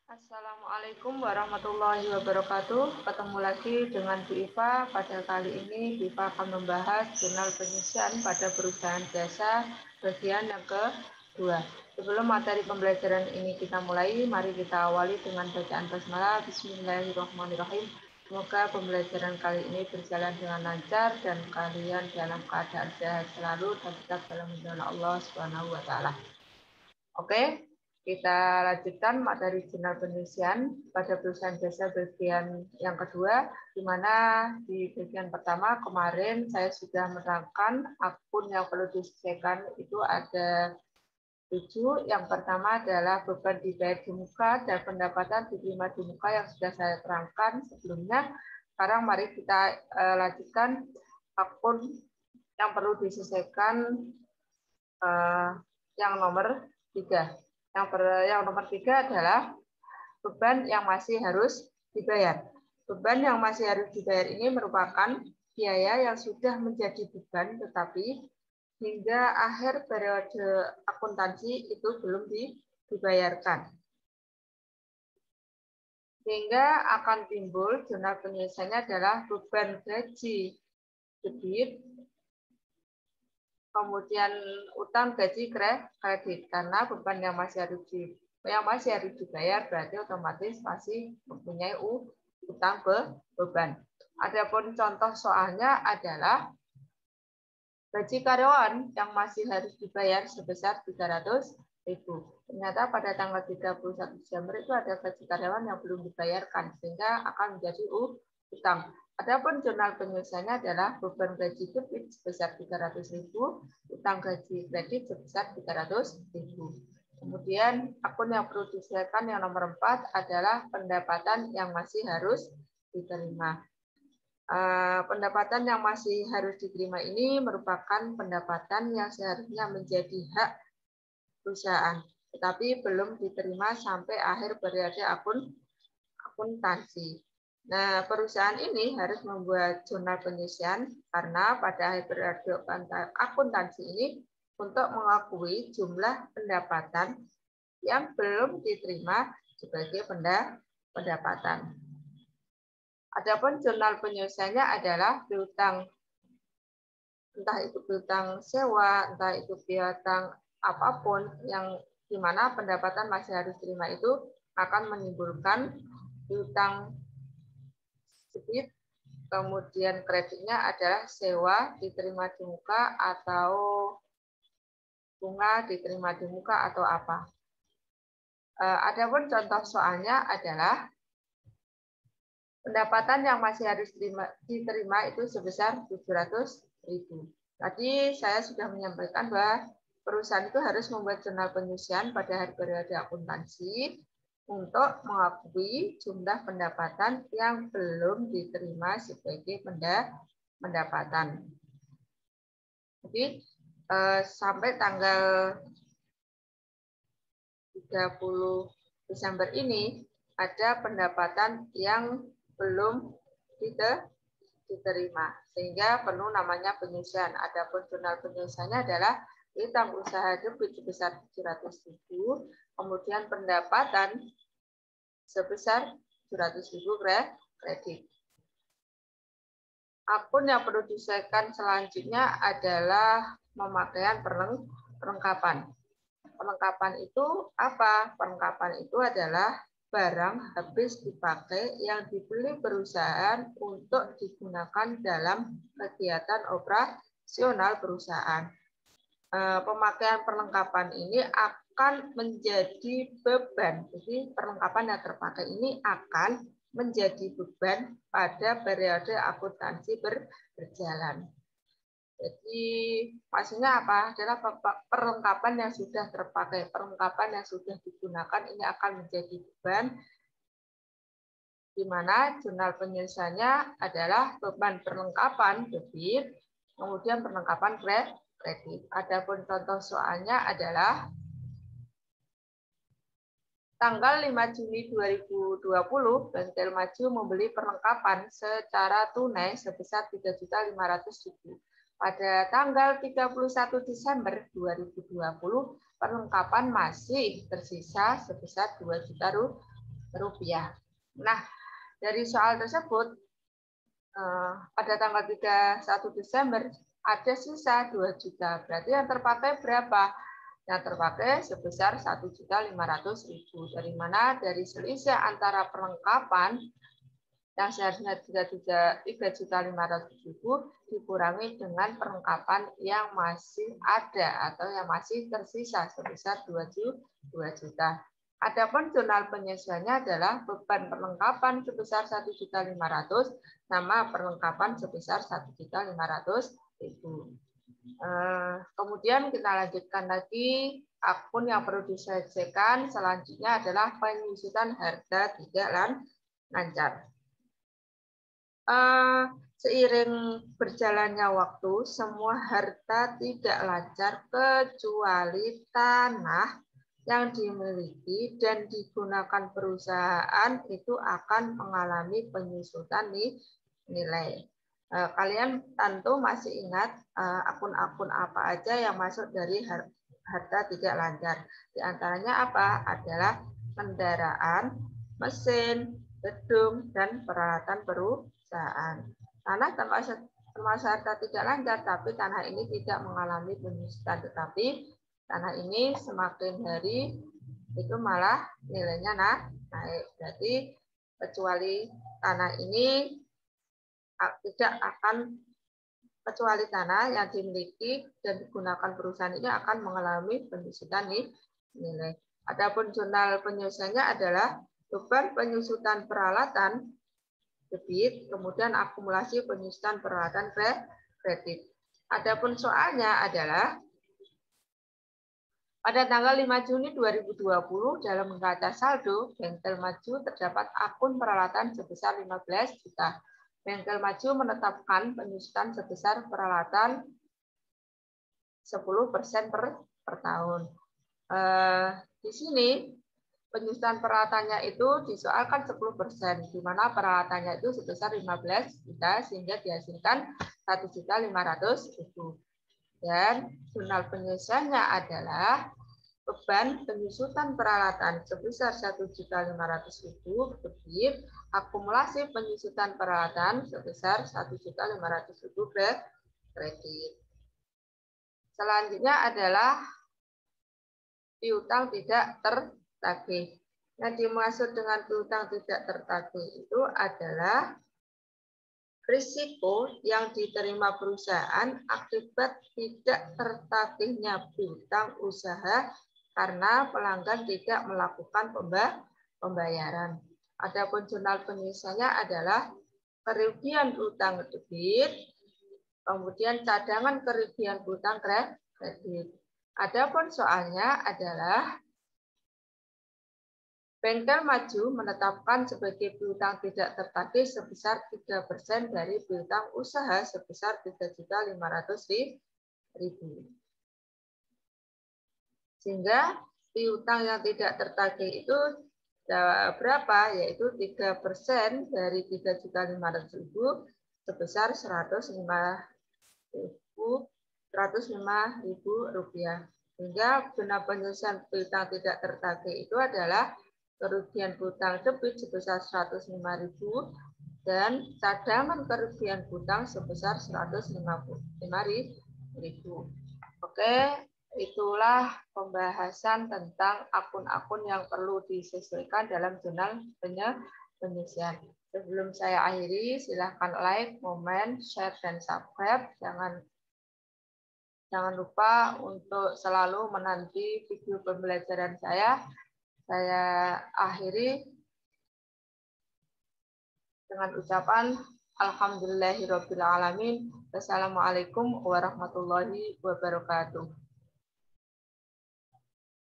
Assalamualaikum warahmatullahi wabarakatuh. Ketemu lagi dengan Bu Iva. Pada kali ini Bu Iva akan membahas jurnal pengisian pada perusahaan jasa bagian yang kedua. Sebelum materi pembelajaran ini kita mulai, mari kita awali dengan bacaan basmalah. Bismillahirrahmanirrahim. Semoga pembelajaran kali ini berjalan dengan lancar dan kalian dalam keadaan sehat selalu dan tetap dalam lindungan Allah Subhanahu wa taala. Oke, kita lanjutkan materi jurnal pengisian pada perusahaan jasa bagian yang kedua, di mana di bagian pertama kemarin saya sudah menerangkan akun yang perlu diselesaikan itu ada 7. Yang pertama adalah beban dibayar di muka dan pendapatan diterima di muka yang sudah saya terangkan sebelumnya. Sekarang mari kita lanjutkan akun yang perlu diselesaikan yang nomor 3. Yang nomor 3 adalah beban yang masih harus dibayar. Beban yang masih harus dibayar ini merupakan biaya yang sudah menjadi beban tetapi hingga akhir periode akuntansi itu belum dibayarkan. Sehingga akan timbul jurnal penyelesaiannya adalah beban gaji debit, kemudian utang gaji kredit, karena beban yang masih harus dibayar berarti otomatis masih mempunyai utang beban. Adapun contoh soalnya adalah gaji karyawan yang masih harus dibayar sebesar 300.000. Ternyata pada tanggal 31 Desember itu ada gaji karyawan yang belum dibayarkan sehingga akan menjadi utang. Adapun jurnal penyelesaiannya adalah beban gaji debit sebesar 300.000, utang gaji kredit sebesar 300.000. Kemudian akun yang perlu diselesaikan yang nomor 4 adalah pendapatan yang masih harus diterima. Pendapatan yang masih harus diterima ini merupakan pendapatan yang seharusnya menjadi hak perusahaan, tetapi belum diterima sampai akhir periode akuntansi. Nah, perusahaan ini harus membuat jurnal penyelesaian karena pada akhir periode akuntansi ini untuk mengakui jumlah pendapatan yang belum diterima sebagai pendapatan. Adapun jurnal penyelesaiannya adalah piutang, entah itu piutang sewa, entah itu piutang apapun yang di mana pendapatan masih harus diterima itu akan menimbulkan piutang debit, kemudian kreditnya adalah sewa diterima di muka atau bunga diterima di muka atau apa. Adapun contoh soalnya adalah pendapatan yang masih harus diterima itu sebesar 700.000. Tadi saya sudah menyampaikan bahwa perusahaan itu harus membuat jurnal penyelesaian pada hari periode akuntansi untuk mengakui jumlah pendapatan yang belum diterima sebagai pendapatan. Jadi sampai tanggal 30 Desember ini ada pendapatan yang belum diterima, sehingga perlu namanya penyelesaian. Adapun jurnal penyelesaiannya adalah piutang usaha debit sebesar 700.000, kemudian pendapatan sebesar 700.000 kredit. Akun yang perlu diselesaikan selanjutnya adalah pemakaian perlengkapan. Perlengkapan itu apa? Perlengkapan itu adalah barang habis dipakai yang dibeli perusahaan untuk digunakan dalam kegiatan operasional perusahaan. Pemakaian perlengkapan ini akan menjadi beban. Jadi perlengkapan yang terpakai ini akan menjadi beban pada periode akuntansi berjalan. Jadi maksudnya apa? Adalah perlengkapan yang sudah terpakai, perlengkapan yang sudah digunakan ini akan menjadi beban, di mana jurnal penyelesaiannya adalah beban perlengkapan debit, kemudian perlengkapan kredit. Adapun contoh soalnya adalah tanggal 5 Juni 2020, Bengkel Maju membeli perlengkapan secara tunai sebesar 3.500.000. Pada tanggal 31 Desember 2020, perlengkapan masih tersisa sebesar 2 juta rupiah. Nah, dari soal tersebut pada tanggal 31 Desember ada sisa 2 juta. Berarti yang terpakai berapa? Yang terpakai sebesar 1.500.000. Dari mana? Dari selisih antara perlengkapan yang seharusnya 3.500.000 dikurangi dengan perlengkapan yang masih ada atau yang masih tersisa sebesar 2 juta. Adapun jurnal penyesuaiannya adalah beban perlengkapan sebesar 1.500.000 sama perlengkapan sebesar 1.500.000. Kemudian kita lanjutkan lagi akun yang perlu diselesaikan selanjutnya adalah penyusutan harga tidak lancar. Seiring berjalannya waktu, semua harta tidak lancar kecuali tanah yang dimiliki dan digunakan perusahaan itu akan mengalami penyusutan nilai. Kalian tentu masih ingat akun-akun apa aja yang masuk dari harta tidak lancar. Di antaranya apa? Adalah kendaraan, mesin, gedung, dan peralatan perusahaan. Tanah termasuk harta tidak lancar, tapi tanah ini tidak mengalami penyusutan. Tetapi tanah ini semakin hari itu malah nilainya naik. Berarti kecuali tanah ini tidak akan kecuali tanah yang dimiliki dan digunakan perusahaan ini akan mengalami penyusutan nilai. Adapun jurnal penyusutannya adalah beban penyusutan peralatan debit, kemudian akumulasi penyusutan peralatan kredit. Adapun soalnya adalah pada tanggal 5 Juni 2020 dalam neraca saldo Bengkel Maju terdapat akun peralatan sebesar 15 juta. Bengkel Maju menetapkan penyusutan sebesar peralatan 10% per tahun. Di sini penyusutan peralatannya itu disoalkan 10%, di mana peralatannya itu sebesar 15 juta sehingga dihasilkan 1.500.000. Dan jurnal penyusutannya adalah beban penyusutan peralatan sebesar 1.500.000 debit, akumulasi penyusutan peralatan sebesar 1.500.000 kredit. Selanjutnya adalah piutang tidak tertagih. Yang dimaksud dengan piutang tidak tertagih itu adalah risiko yang diterima perusahaan akibat tidak tertagihnya piutang usaha karena pelanggan tidak melakukan pembayaran. Adapun jurnal penyusutannya adalah kerugian utang debit, kemudian cadangan kerugian utang kredit. Adapun soalnya adalah Bengkel Maju menetapkan sebagai piutang tidak tertagih sebesar 3% dari piutang usaha sebesar 3.500.000. Sehingga piutang yang tidak tertagih itu berapa? Yaitu 3% dari 3.500.000 sebesar 105.000 rupiah. Sehingga guna penyusunan piutang tidak tertagih itu adalah kerugian piutang debit sebesar 105.000 dan cadangan kerugian piutang sebesar 155.000. Oke, itulah pembahasan tentang akun-akun yang perlu disesuaikan dalam jurnal penyusutan. Sebelum saya akhiri, silahkan like, komen, share, dan subscribe. Jangan lupa untuk selalu menanti video pembelajaran saya. Saya akhiri dengan ucapan Alhamdulillahirrabbilalamin. Wassalamualaikum warahmatullahi wabarakatuh.